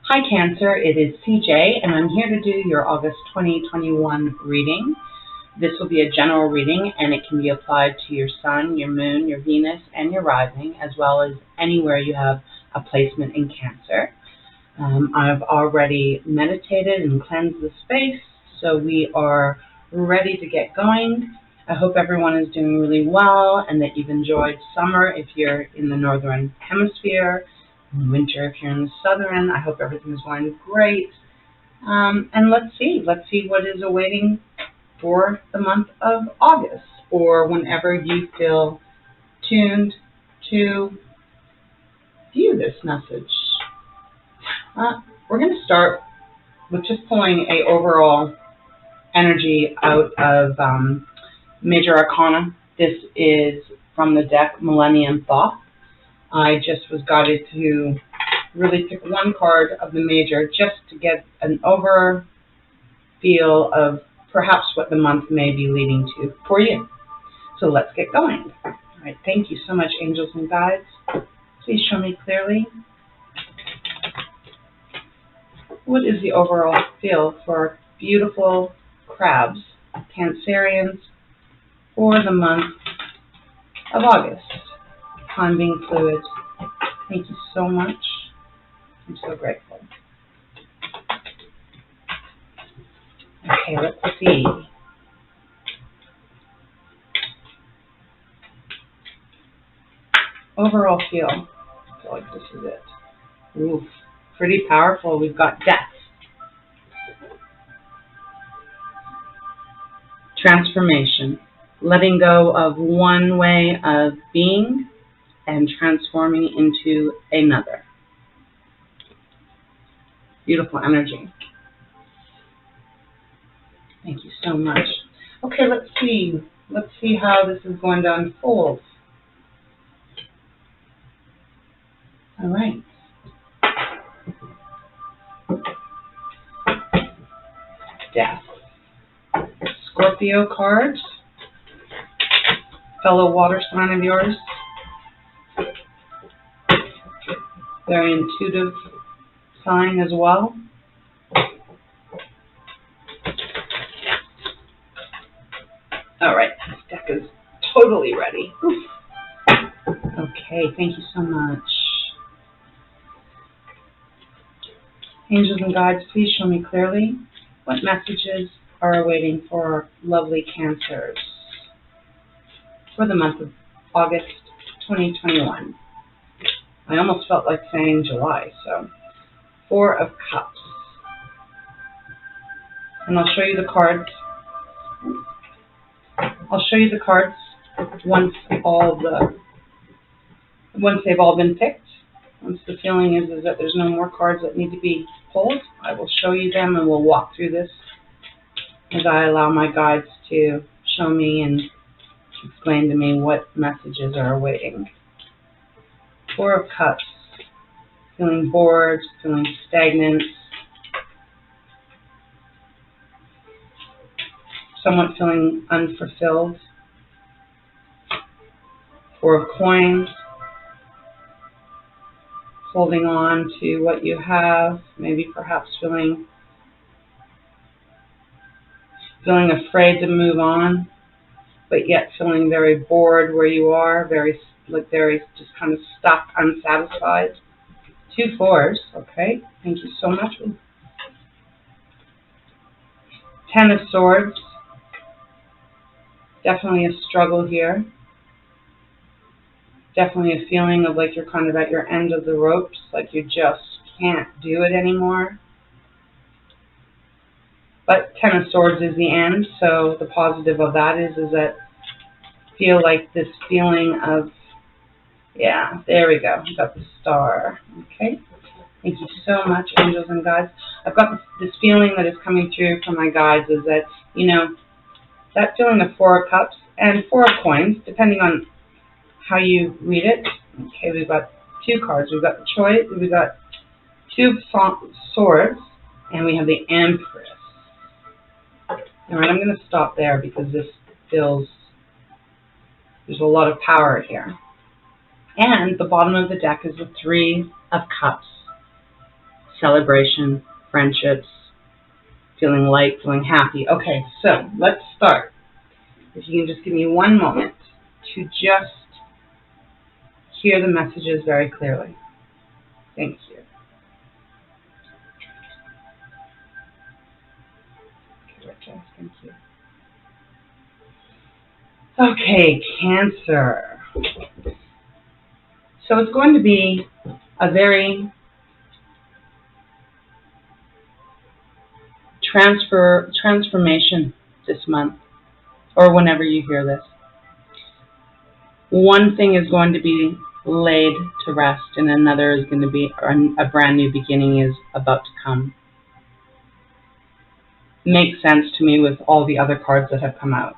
Hi Cancer, it is CJ and I'm here to do your August 2021 reading. This will be a general reading and it can be applied to your Sun, your Moon, your Venus, and your Rising, as well as anywhere you have a placement in Cancer. I've already meditated and cleansed the space, so we are ready to get going. I hope everyone is doing really well and that you've enjoyed summer if you're in the Northern Hemisphere. In winter if you're in the southern. I hope everything is going great. And let's see what is awaiting for the month of August, or whenever you feel tuned to view this message. We're going to start with just pulling a overall energy out of Major Arcana. This is from the deck Millennium Thoth. I just was guided to really pick one card of the major just to get an over feel of perhaps what the month may be leading to for you. So let's get going. All right, thank you so much, angels and guides. Please show me clearly. What is the overall feel for beautiful crabs, Cancerians, for the month of August? Time being fluid. Thank you so much. I'm so grateful. Okay, let's see. Overall feel. I feel like this is it. Oof. Pretty powerful. We've got death. Transformation. Letting go of one way of being and transforming into another. Beautiful energy. Thank you so much. Okay, let's see. Let's see how this is going to unfold. All right. Death. Scorpio cards. Fellow water sign of yours. Very intuitive sign as well. All right, this deck is totally ready. Okay, thank you so much. Angels and guides, please show me clearly what messages are awaiting for our lovely Cancers for the month of August 2021. I almost felt like saying July, so Four of Cups. And I'll show you the cards. I'll show you the cards once they've all been picked. Once the feeling is that there's no more cards that need to be pulled, I will show you them and we'll walk through this as I allow my guides to show me and explain to me what messages are awaiting. Four of Cups. Feeling bored, feeling stagnant, somewhat feeling unfulfilled. Four of Coins. Holding on to what you have, maybe perhaps feeling afraid to move on, but yet feeling very bored where you are, very just kind of stuck, unsatisfied. Two fours, okay, thank you so much. Ten of Swords, definitely a struggle here. Definitely a feeling of like you're kind of at your end of the ropes, like you just can't do it anymore. But Ten of Swords is the end, so the positive of that is that feel like this feeling of, yeah, there we go. We've got the Star. Okay. Thank you so much, angels and guides. I've got this feeling that is coming through from my guides is that, that feeling of Four of Cups and Four of Coins, depending on how you read it. Okay, we've got two cards. We've got the Choice, we've got Two of Swords, and we have the Empress. All right, I'm going to stop there because this feels, there's a lot of power here. And the bottom of the deck is the Three of Cups. celebration, friendships, feeling light, feeling happy. Okay, so let's start. If you can just give me one moment to just hear the messages very clearly. Thank you. Thank you. Okay, Cancer. So it's going to be a very transformation this month, or whenever you hear this. One thing is going to be laid to rest, and another is going to be, a brand new beginning is about to come. Makes sense to me with all the other cards that have come out,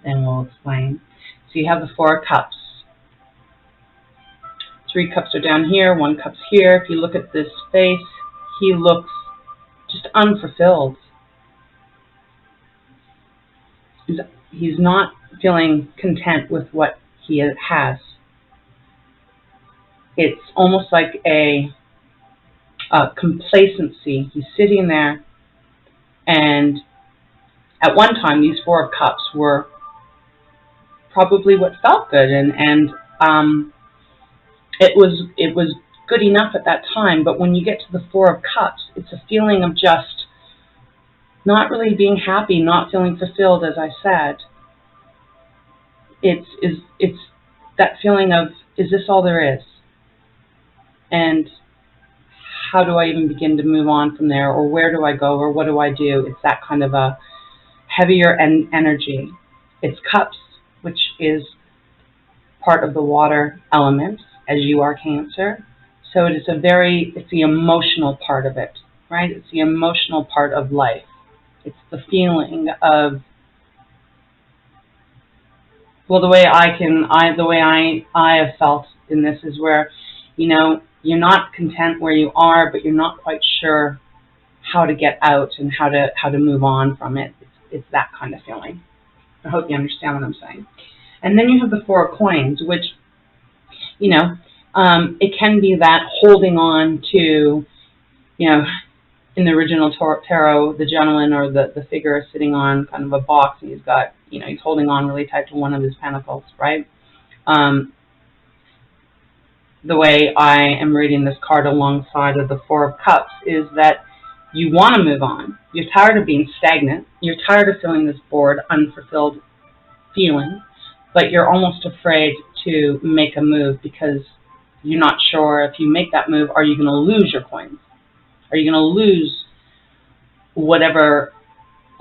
and we'll explain. So you have the Four of Cups. 3 cups are down here, 1 cup's here. If you look at this face, he looks just unfulfilled. He's not feeling content with what he has. It's almost like a complacency. He's sitting there, and at one time these 4 of Cups were probably what felt good, and it was good enough at that time. But when you get to the 4 of Cups, it's a feeling of just not really being happy, not feeling fulfilled, as I said. It's that feeling of, is this all there is? And how do I even begin to move on from there? Or where do I go? Or what do I do? It's that kind of a heavier energy. It's Cups, which is part of the water element, as you are Cancer. So it's the emotional part of it, right? It's the emotional part of life. It's the feeling of, well, the way I have felt in this is where, you're not content where you are, but you're not quite sure how to get out and how to move on from it. It's that kind of feeling. I hope you understand what I'm saying. And then you have the 4 of Coins, which, it can be that holding on to, in the original tarot, the gentleman or the figure is sitting on kind of a box, and he's got, he's holding on really tight to one of his pentacles, right? The way I am reading this card alongside of the 4 of Cups is that you want to move on. You're tired of being stagnant. You're tired of feeling this bored, unfulfilled feeling, but you're almost afraid to make a move because you're not sure if you make that move, are you going to lose your coins? Are you going to lose whatever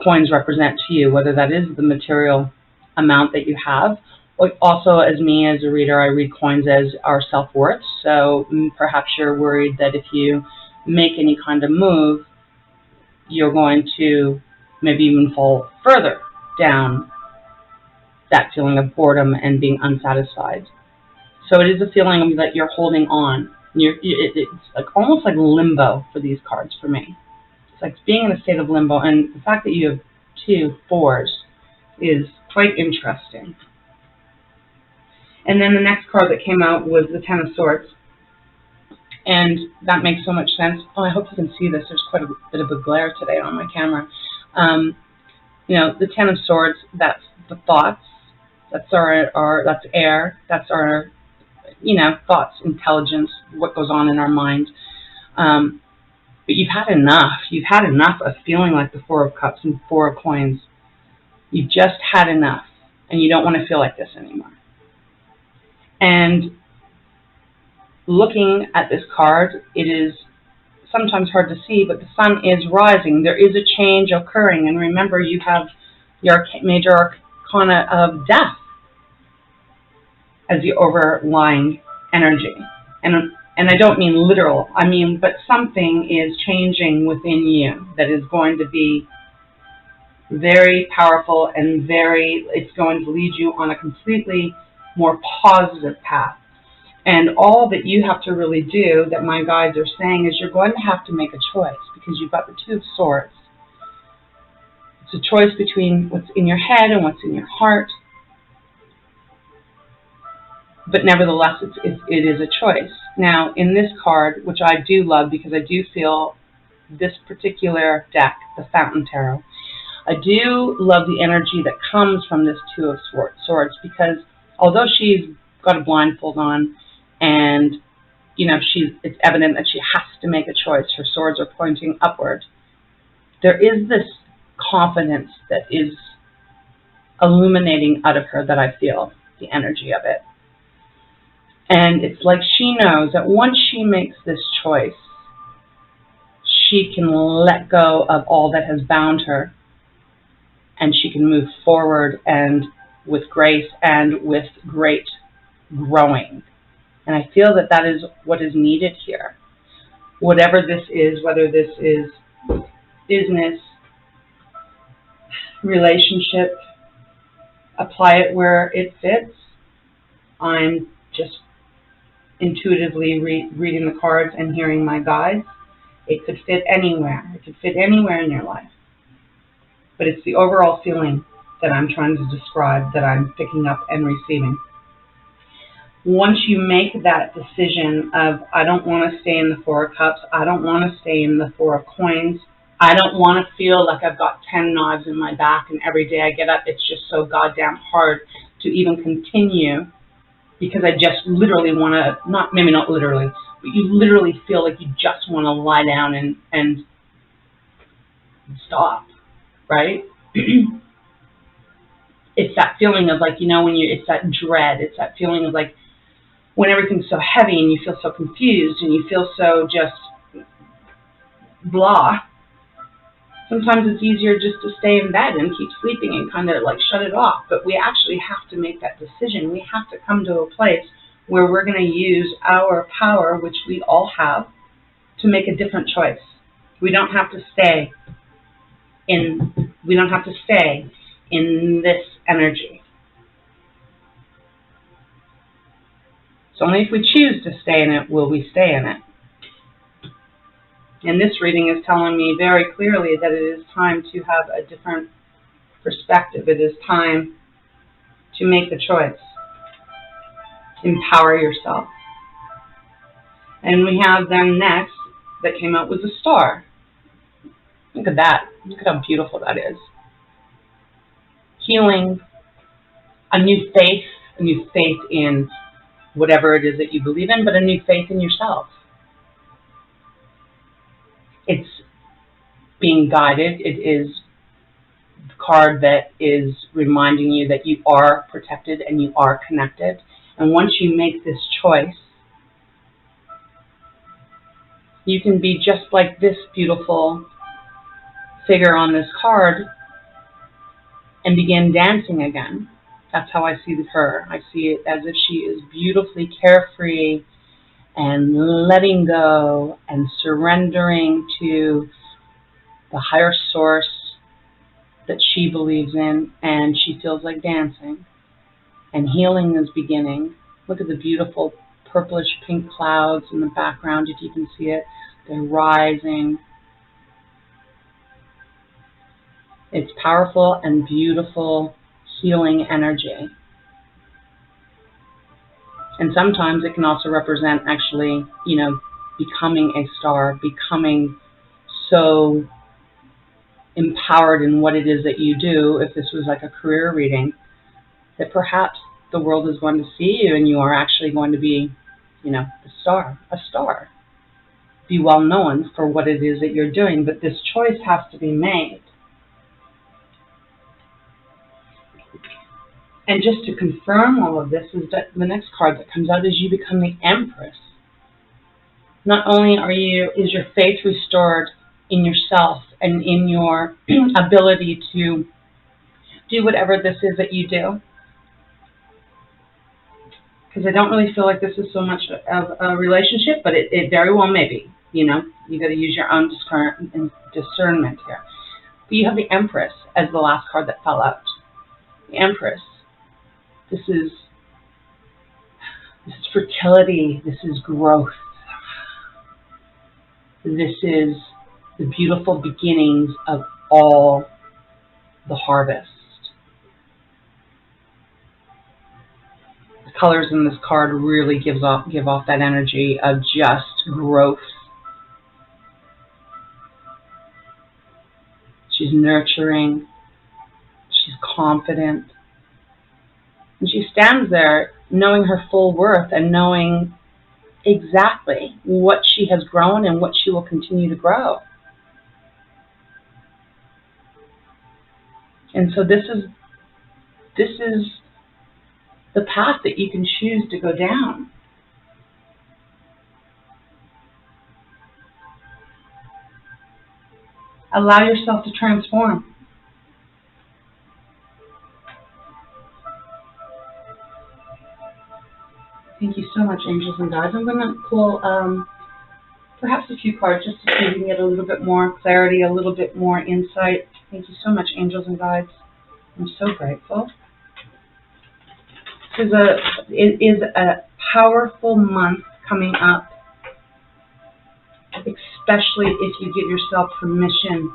coins represent to you, whether that is the material amount that you have? Also, as me, as a reader, I read coins as our self-worth. So perhaps you're worried that if you make any kind of move, you're going to maybe even fall further down that feeling of boredom and being unsatisfied. So it is a feeling that you're holding on. It's like almost like limbo for these cards for me. It's like being in a state of limbo, and the fact that you have 2 4s is quite interesting. And then the next card that came out was the 10 of Swords, and that makes so much sense. Oh, I hope you can see this. There's quite a bit of a glare today on my camera. The 10 of Swords, that's the thoughts. That's that's air. That's our thoughts, intelligence, what goes on in our mind. But you've had enough. You've had enough of feeling like the 4 of Cups and 4 of Coins. You've just had enough, and you don't want to feel like this anymore. And looking at this card, it is sometimes hard to see, but the sun is rising. There is a change occurring, and remember, you have your major arcana of death as the overlying energy. And I don't mean literal, but something is changing within you that is going to be very powerful and it's going to lead you on a completely more positive path. And all that you have to really do, that my guides are saying, is you're going to have to make a choice, because you've got the 2 of Swords. It's a choice between what's in your head and what's in your heart. But nevertheless, it is a choice. Now, in this card, which I do love because I do feel this particular deck, the Fountain Tarot, I do love the energy that comes from this Two of Swords, because although she's got a blindfold on and, you know, it's evident that she has to make a choice, her swords are pointing upward, there is this confidence that is illuminating out of her that I feel, the energy of it. And it's like she knows that once she makes this choice, she can let go of all that has bound her, and she can move forward and with grace and with great growing. And I feel that that is what is needed here. Whatever this is, whether this is business, relationship, apply it where it fits. I'm just intuitively reading the cards and hearing my guides. It could fit anywhere. It could fit anywhere in your life. But it's the overall feeling that I'm trying to describe, that I'm picking up and receiving. Once you make that decision of, I don't want to stay in the Four of Cups, I don't want to stay in the Four of Coins, I don't want to feel like I've got 10 knives in my back and every day I get up, it's just so goddamn hard to even continue, because I just literally want to, maybe not literally, but you literally feel like you just want to lie down and stop, right? It's that feeling of like, you know, it's that dread, it's that feeling of like when everything's so heavy and you feel so confused and you feel so just blah. Sometimes it's easier just to stay in bed and keep sleeping and kind of like shut it off. But we actually have to make that decision. We have to come to a place where we're going to use our power, which we all have, to make a different choice. We don't have to stay in this energy. It's only if we choose to stay in it will we stay in it. And this reading is telling me very clearly that it is time to have a different perspective. It is time to make the choice. Empower yourself. And we have then next that came out with the Star. Look at that. Look at how beautiful that is. Healing, a new faith in whatever it is that you believe in, but a new faith in yourself. It's being guided. It is the card that is reminding you that you are protected and you are connected. And once you make this choice, you can be just like this beautiful figure on this card and begin dancing again. That's how I see her. I see it as if she is beautifully carefree and letting go and surrendering to the higher source that she believes in, and she feels like dancing. And healing is beginning. Look at the beautiful purplish pink clouds in the background, if you can see it. They're rising. It's powerful and beautiful healing energy. And sometimes it can also represent actually, you know, becoming a star, becoming so empowered in what it is that you do. If this was like a career reading, that perhaps the world is going to see you and you are actually going to be, you know, a star. Be well known for what it is that you're doing, but this choice has to be made. And just to confirm all of this is that the next card that comes out is you become the Empress. Not only is your faith restored in yourself and in your ability to do whatever this is that you do, because I don't really feel like this is so much of a relationship, but it very well may be. You know, you got to use your own discernment here. But you have the Empress as the last card that fell out. The Empress. This is fertility. This is growth. This is the beautiful beginnings of all the harvest. colors in this card really give off that energy of just growth. She's nurturing. She's confident. And she stands there knowing her full worth and knowing exactly what she has grown and what she will continue to grow. And so this is the path that you can choose to go down. Allow yourself to transform. Thank you so much, angels and guides. I'm going to pull perhaps a few cards just to see if we can get a little bit more clarity, a little bit more insight. Thank you so much, angels and guides. I'm so grateful. It is a powerful month coming up, especially if you give yourself permission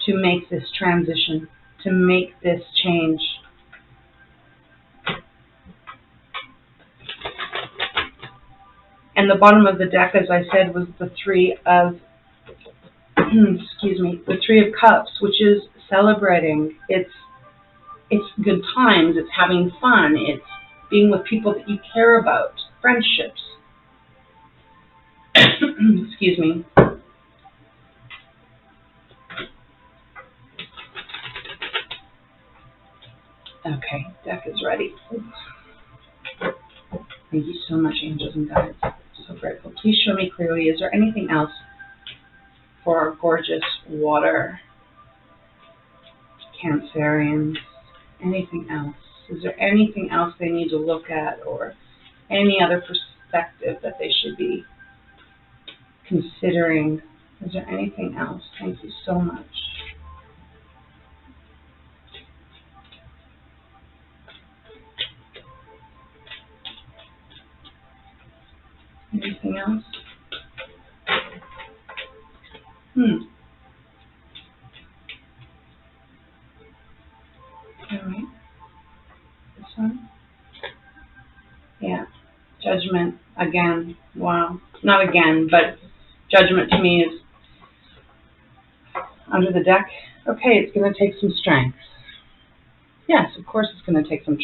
to make this transition, to make this change. And the bottom of the deck, as I said, was the Three of, the Three of Cups, which is celebrating. It's good times, it's having fun, it's being with people that you care about, friendships. Excuse me. Okay, deck is ready. Thank you so much, angels and guides. So grateful. Please show me clearly, is there anything else for our gorgeous water Cancerians? Anything else? Is there anything else they need to look at, or any other perspective that they should be considering? Is there anything else? Thank you so much. Anything else? All right. This one? Yeah. Judgment. Again. Wow. Not again, but judgment to me is under the deck. Okay, it's going to take some strength. Yes, of course it's going to take some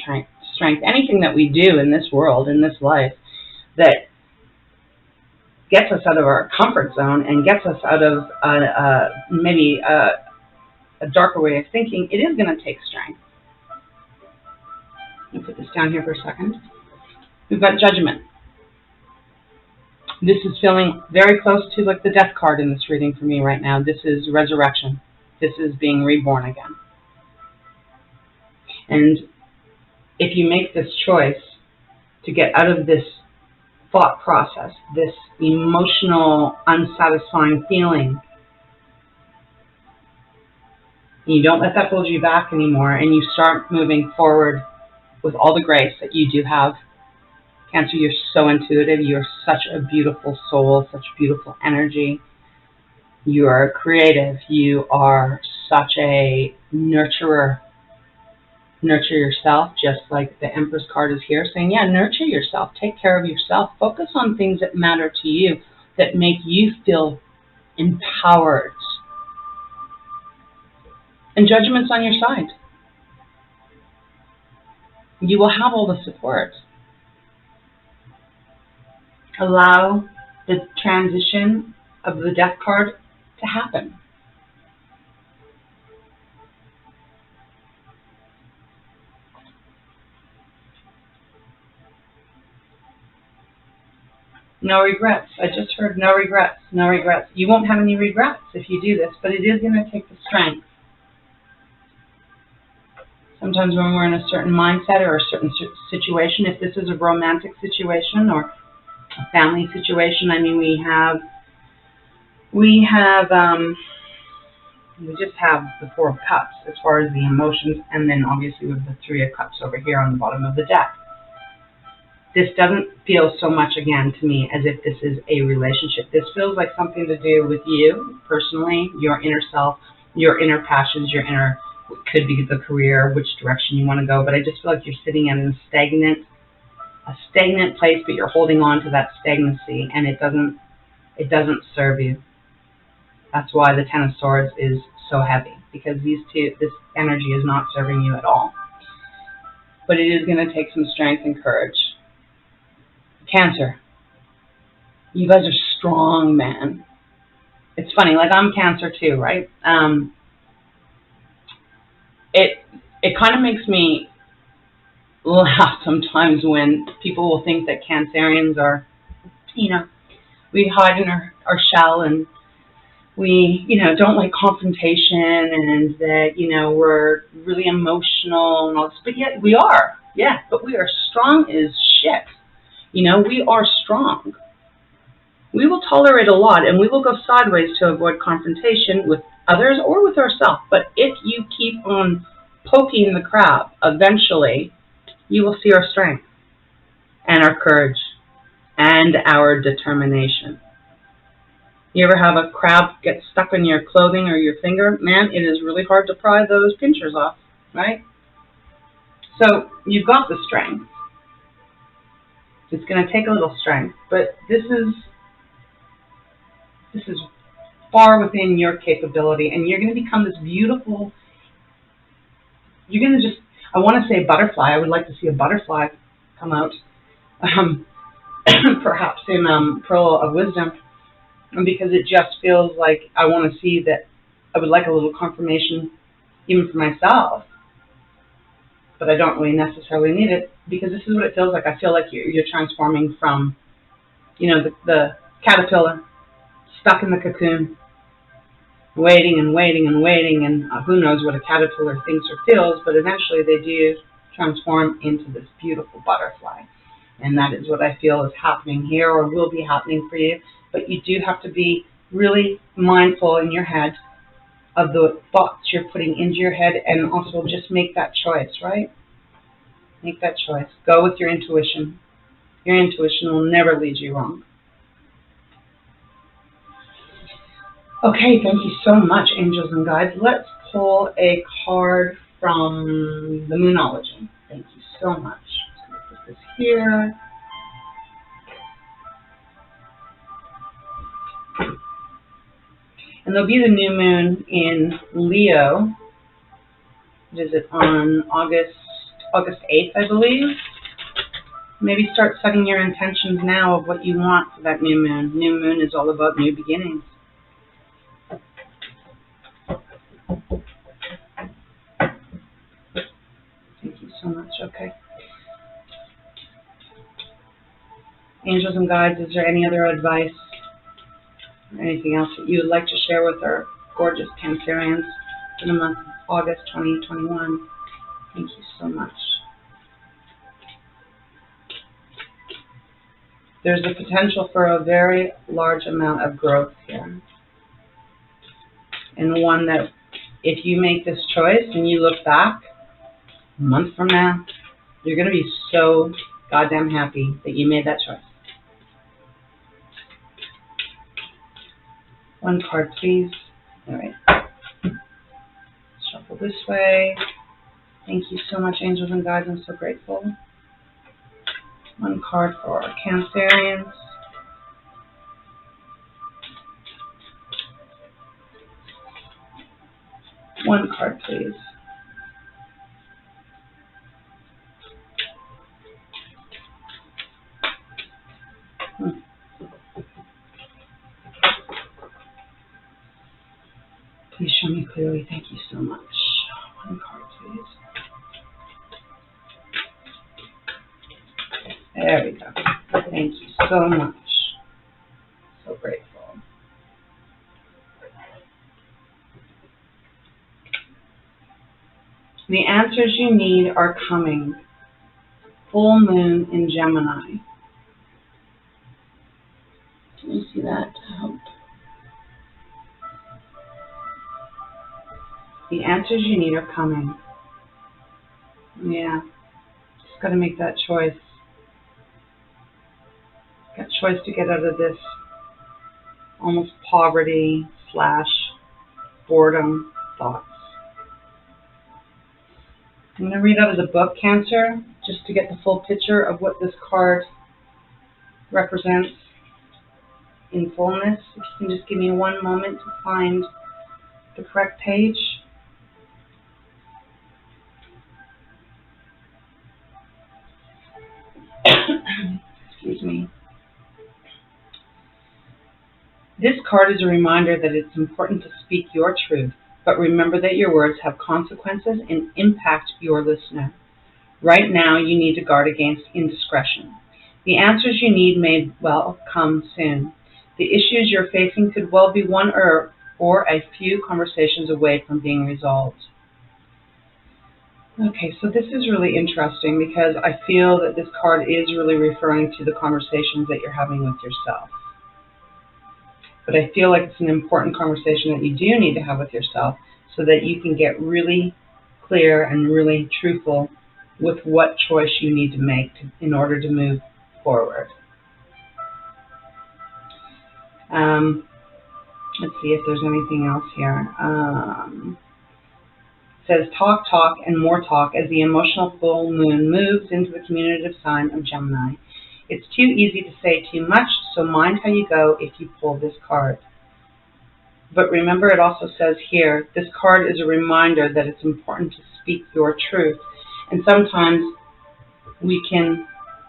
strength. Anything that we do in this world, in this life, that gets us out of our comfort zone and gets us out of maybe a darker way of thinking, it is going to take strength. Let me put this down here for a second. We've got judgment. This is feeling very close to like the death card in this reading for me right now. This is resurrection. This is being reborn again. And if you make this choice to get out of this thought process, this emotional, unsatisfying feeling, and you don't let that hold you back anymore, and you start moving forward with all the grace that you do have. Cancer, you're so intuitive. You're such a beautiful soul, such beautiful energy. You are creative. You are such a nurturer. Nurture yourself, just like the Empress card is here saying, yeah, nurture yourself. Take care of yourself. Focus on things that matter to you, that make you feel empowered. And judgment's on your side. You will have all the support. Allow the transition of the death card to happen. No regrets. I just heard no regrets, no regrets. You won't have any regrets if you do this, but it is going to take the strength. Sometimes when we're in a certain mindset or a certain situation, if this is a romantic situation or a family situation, I mean, we just have the Four of Cups as far as the emotions, and then obviously with the Three of Cups over here on the bottom of the deck. This doesn't feel so much, again, to me, as if this is a relationship. This feels like something to do with you, personally, your inner self, your inner passions, your inner, could be the career, which direction you want to go. But I just feel like you're sitting in a stagnant a stagnant place, but you're holding on to that stagnancy, and it doesn't serve you. That's why the Ten of Swords is so heavy, because this energy is not serving you at all. But it is going to take some strength and courage. Cancer. You guys are strong, man. It's funny, like I'm Cancer too, right? It kind of makes me laugh sometimes when people will think that Cancerians are, we hide in our shell, and we, don't like confrontation, and that, we're really emotional and all this. But yet we are, yeah, but we are strong as shit. We are strong. We will tolerate a lot, and we will go sideways to avoid confrontation with others or with ourselves. But if you keep on poking the crab, eventually you will see our strength and our courage and our determination. You ever have a crab get stuck in your clothing or your finger? Man, it is really hard to pry those pinchers off, right? So you've got the strength. It's going to take a little strength, but this is far within your capability, and you're going to become this beautiful, you're going to just, I want to say butterfly. I would like to see a butterfly come out, perhaps in Pearl of Wisdom, because it just feels like I want to see that. I would like a little confirmation even for myself, but I don't really necessarily need it, because this is what it feels like. I feel like you're transforming from, the caterpillar stuck in the cocoon, waiting and waiting and waiting, and who knows what a caterpillar thinks or feels, but eventually they do transform into this beautiful butterfly. And that is what I feel is happening here, or will be happening for you. But you do have to be really mindful in your head of the thoughts you're putting into your head, and also just make that choice, right? Make that choice. Go with your intuition. Your intuition will never lead you wrong. Okay, thank you so much, angels and guides. Let's pull a card from the Moonology. Thank you so much. I'm going to put this here. And there'll be the new moon in Leo. What is it, on August 8th, I believe? Maybe start setting your intentions now of what you want for that new moon. New moon is all about new beginnings. Thank you so much. Okay. Angels and guides, is there any other advice or anything else that you would like to share with our gorgeous Cancerians for the month of August 2021? Thank you so much. There's the potential for a very large amount of growth here. And one that, if you make this choice and you look back a month from now, you're going to be so goddamn happy that you made that choice. One card, please. All right. Shuffle this way. Thank you so much, angels and guides. I'm so grateful. One card for our Cancerians. One card, please. Please show me clearly. Thank you so much. One card, please. There we go. Thank you so much. So grateful. The answers you need are coming. Full moon in Gemini. Can you see that? The answers you need are coming. Yeah. Just got to make that choice. That choice to get out of this almost poverty / boredom thoughts. I'm going to read out of the book, Cancer, just to get the full picture of what this card represents in fullness. If you can just give me one moment to find the correct page. Excuse me. This card is a reminder that it's important to speak your truth, but remember that your words have consequences and impact your listener. Right now, you need to guard against indiscretion. The answers you need may well come soon. The issues you're facing could well be one or a few conversations away from being resolved. Okay, so this is really interesting because I feel that this card is really referring to the conversations that you're having with yourself. But I feel like it's an important conversation that you do need to have with yourself so that you can get really clear and really truthful with what choice you need to make in order to move forward. Let's see if there's anything else here. It says, talk, talk, and more talk as the emotional full moon moves into the communicative sign of Gemini. It's too easy to say too much, so mind how you go if you pull this card. But remember, it also says here, this card is a reminder that it's important to speak your truth. And sometimes we can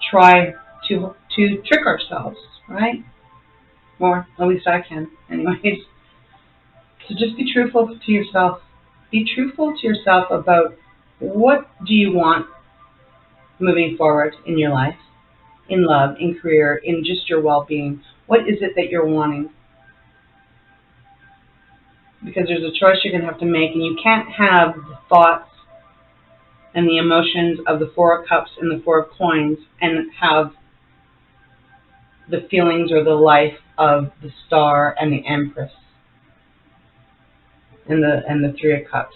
try to trick ourselves, right? Or at least I can, anyways. So just be truthful to yourself. Be truthful to yourself about what do you want moving forward in your life, in love, in career, in just your well-being. What is it that you're wanting? Because there's a choice you're going to have to make, and you can't have the thoughts and the emotions of the Four of Cups and the Four of Coins and have the feelings or the life of the Star and the Empress and the Three of Cups.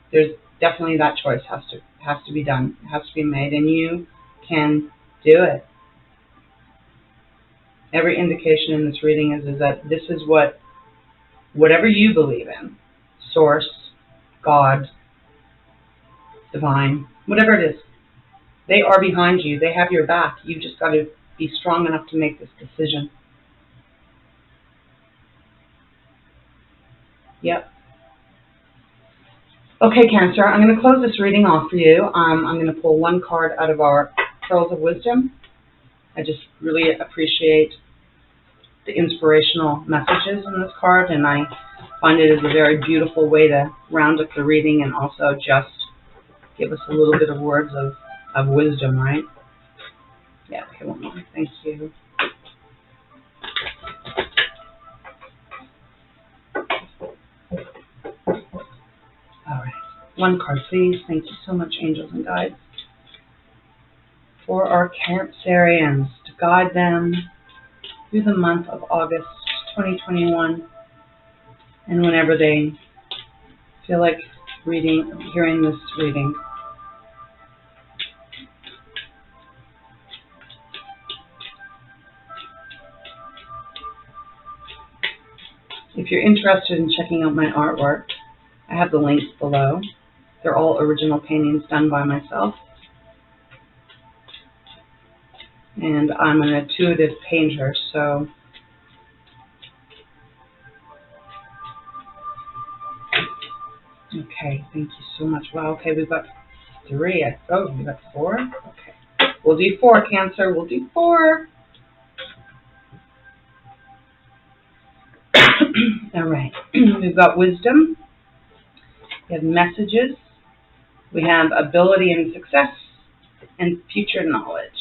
There's definitely that choice has to be done. It has to be made, and you can do it. Every indication in this reading is that this is whatever you believe in, Source, God, Divine, whatever it is, they are behind you. They have your back. You've just got to be strong enough to make this decision. Yep. Okay, Cancer, I'm going to close this reading off for you. I'm going to pull one card out of our Pearls of Wisdom. I just really appreciate the inspirational messages in this card, and I find it is a very beautiful way to round up the reading and also just give us a little bit of words of wisdom, right? Yeah, okay, one more. Thank you. All right, one card, please. Thank you so much, angels and guides, for our Cancerians to guide them through the month of August 2021, and whenever they feel like hearing this reading. If you're interested in checking out my artwork, I have the links below. They're all original paintings done by myself. And I'm an intuitive painter, so okay, thank you so much. Wow, okay, we've got 3. Oh, we've got 4? Okay. We'll do 4, Cancer. We'll do 4. All right. We've got wisdom. We have messages. We have ability and success and future knowledge.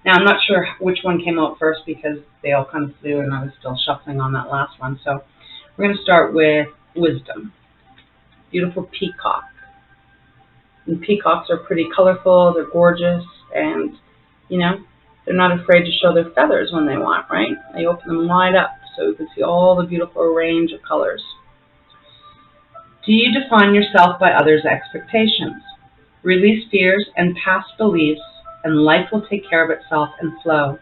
Now, I'm not sure which one came out first because they all kind of flew and I was still shuffling on that last one. So we're going to start with wisdom. Beautiful peacock. And peacocks are pretty colorful. They're gorgeous. And, you know, they're not afraid to show their feathers when they want, right? They open them wide up so you can see all the beautiful range of colors. Do you define yourself by others' expectations? Release fears and past beliefs, and life will take care of itself and flow.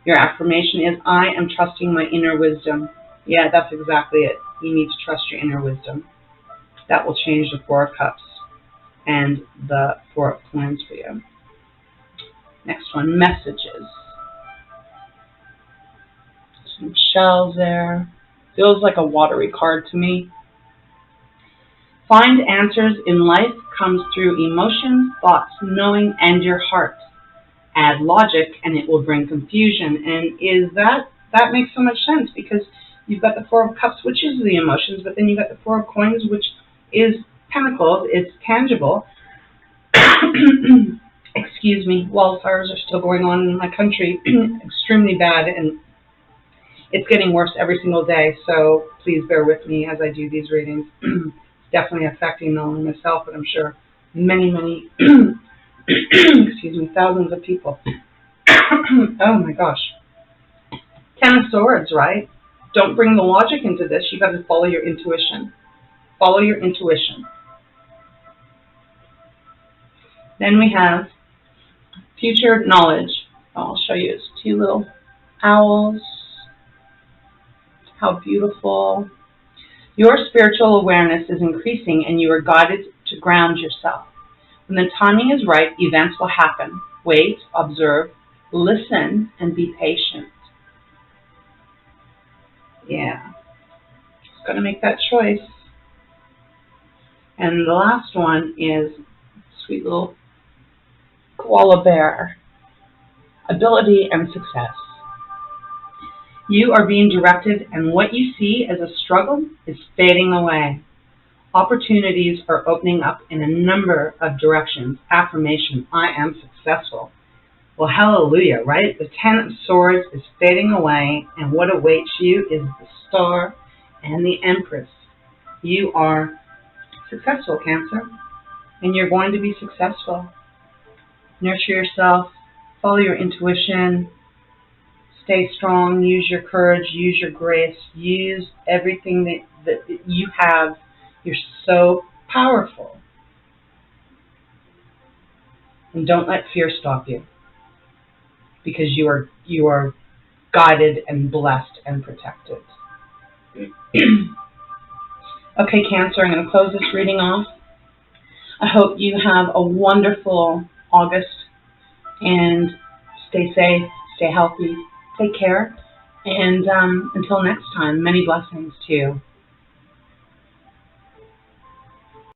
Your affirmation is, I am trusting my inner wisdom. Yeah, that's exactly it. You need to trust your inner wisdom. That will change the 4 of Cups and the 4 of Coins for you. Next one, messages. Some shells there. Feels like a watery card to me. Find answers in life comes through emotion, thoughts, knowing, and your heart. Add logic and it will bring confusion. And that makes so much sense, because you've got the Four of Cups, which is the emotions, but then you've got the Four of Coins, which is pentacles. It's tangible. Excuse me, wildfires are still going on in my country, extremely bad, and it's getting worse every single day, so please bear with me as I do these readings. It's definitely affecting not only myself, but I'm sure many, excuse me, thousands of people. Oh my gosh. Ten of Swords, right? Don't bring the logic into this. You've got to follow your intuition. Follow your intuition. Then we have future knowledge. I'll show you. It's two little owls. How beautiful. Your spiritual awareness is increasing and you are guided to ground yourself. When the timing is right, events will happen. Wait, observe, listen, and be patient. Yeah. Just got to make that choice. And the last one is sweet little koala bear. Ability and success. You are being directed, and what you see as a struggle is fading away. Opportunities are opening up in a number of directions. Affirmation, I am successful. Well, hallelujah, right? The Ten of Swords is fading away, and what awaits you is the Star and the Empress. You are successful, Cancer, and you're going to be successful. Nurture yourself, follow your intuition, stay strong, use your courage, use your grace, use everything that you have. You're so powerful. And don't let fear stop you, because you are guided and blessed and protected. Okay, Cancer, I'm going to close this reading off. I hope you have a wonderful August, and stay safe, stay healthy, take care, and until next time, many blessings to you.